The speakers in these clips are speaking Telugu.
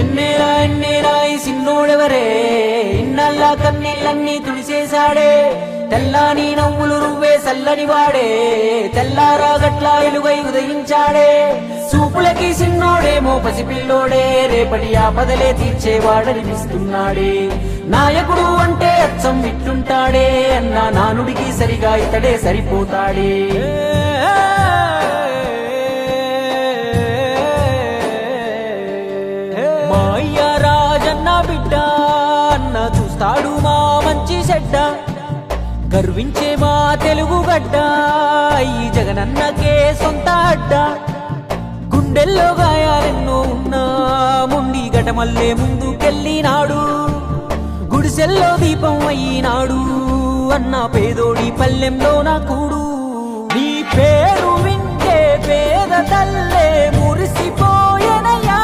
ఎన్నేరా ఎన్నేరా ఈ సిన్నోడెవరే, ఇన్నల్లా కన్నీళ్ళన్నీ తుడిసేశాడే, తెల్లాని నవ్వులు నువ్వే సల్లని వాడే, తెల్లారా గట్లా ఎలుగై ఉదయించాడే. చూపులకి సిన్నోడేమో పసిపిల్లోడే, రేపటి ఆపదలే తీర్చేవాడనిపిస్తున్నాడే. నాయకుడు అంటే అచ్చం ఇట్లుంటాడే, అన్నా నానుడికి సరిగా ఇతడే సరిపోతాడే. మా అయ్య రాజన్న బిడ్డ అన్న చూస్తాడు మా మంచి చెడ్డ, గర్వించే మా తెలుగు గడ్డ ఈ జగనన్నకే సొంత అడ్డ. గుండెల్లో గాయాలెన్నో ఉన్నా ముండి గటమల్లే ముందుకెళ్ళినాడు, గుడిసెల్లో దీపం అయినాడు అన్న పేదోడి పల్లెంలో నా కూడు. నీ పేరు వింటే పేద తల్లే మురిసిపోయనయ్యా,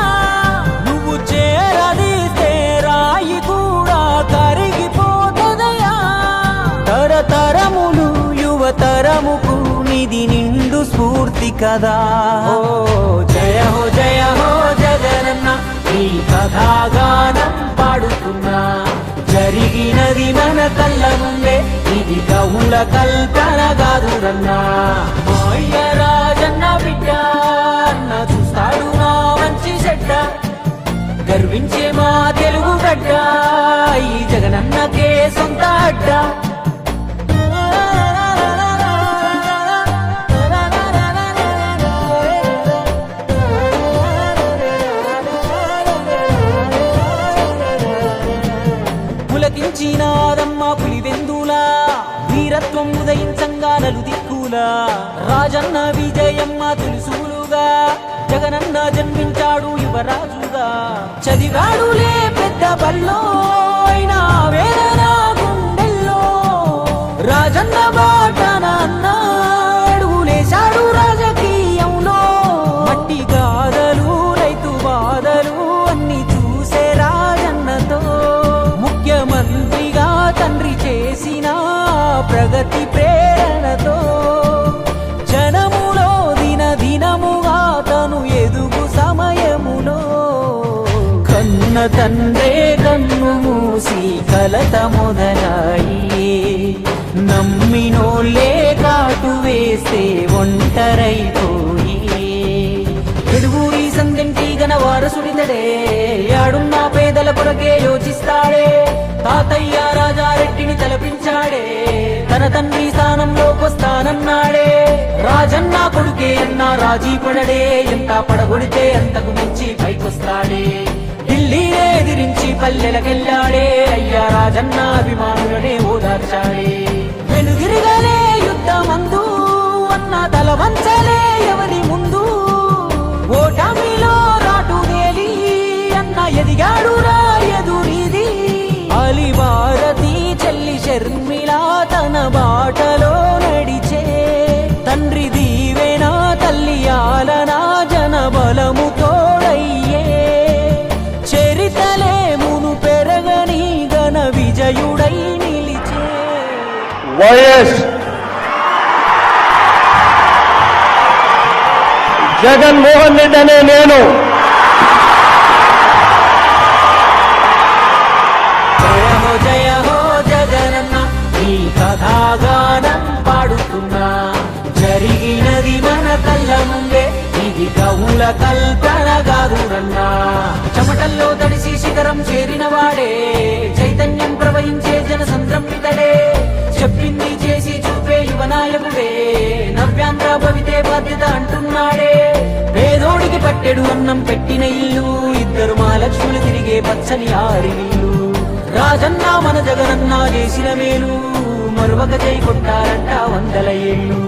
నువ్వు చేరదీస్తే రాయి కూడా కరిగిపోతదయ్యా. తరతరములు యువతరముకు నిధి నిండు స్ఫూర్తి కదా. జయ హో జగనన్న ఈ కథాగానం పాడుతున్నా, జరిగినది మన కళ్ళ ముందే ఇది కవుల కల్పన కాదురన్నా. మా అయ్య రాజన్న బిడ్డ అన్న చూస్తాడు నా మంచి చెడ్డ, గర్వించే మా తెలుగు గడ్డ ఈ జగనన్నకే సొంత అడ్డ. పులకించినాదమ్మ పులివెందులా, వీరత్వం ఉదయించంగా నలు దిక్కులా, రాజన్న విజయమ్మ తులుసులుగా, జగనన్న జన్మించాడు యువరాజుగా. చదివాడులే పెద్ద బల్లో అయినా వేదన గుండెల్లో, రాజన్న బాటన అడుగులేశాడు రాజకీయంలో. మట్టి గాథలు రైతు బాధలు అన్ని చూసే రాజన్నతో, ముఖ్యమంత్రిగా తండ్రి చేసిన ప్రగతి ప్రేరణతో, జనములో దినదినముగా తను ఎదుగు సమయములో, కన్న తండ్రే కన్ను మూసి కలత మొదలాయి, నమ్మినోళ్ళే కాటు వేస్తే ఒంటరైపోయి. ఎడుగురి సందెంటి గన వారసుడితడే, యాడున్న పేదల కొరకే యోచిస్తాడే, తాతయ్య రాజారెడ్డిని తలపించాడే, తన తండ్రి స్థానంలోకొస్తానన్నాడే. రాజన్న కొడుకే అన్నా రాజీ పడడే, ఎంత పడగొడితే అంతకు మించి పైకొస్తాడే. ఢిల్లీనే ఎదిరించి పల్లెలకెళ్ళాడే, అయ్యా రాజన్న అభిమానులనే ఓదార్చాడే. వెనుదిరగలే యుద్ధమందు అన్న తల వంచలే ఎవరి ముందు, ఓటమిలో రాటు తేలి అన్న ఎదిగాడు రా ఎదురీది. అలి భారతి చెల్లి షర్మిల తన బాటలో నడిచే, తండ్రి దీవెన తల్లి ఆలనా జన బలము తోడయ్యే. చరితలే మును పెరగని ఘన విజయుడై నిలిచే. వైఎస్ జగన్మోహన్ రెడ్డి అనే నేను జయ హో జగనన్న ఈ కథాగానం పాడుతున్నా, జరిగినది మన కళ్ళ ముందే ఇది కవుల కల్పన కాదురన్నా. చెమటల్లో తడిసి శిఖరం చేరిన వాడే, చైతన్యం ప్రవహించే జనసంద్రం ఇతడే, చెప్పింది చేసి చూపే యువనాయకుడే, నవ్యాంధ్ర భవితే బాధ్యత అంటున్నాడే. పేదోడికి పట్టెడు అన్నం పెట్టిన ఇల్లు, ఇద్దరు మహాలక్ష్ములు తిరిగే పచ్చని ఆరిల్లు. రాజన్న మన జగనన్న చేసిన మేలు, మరువక జై కొట్టారంట 100 ఏళ్ళు.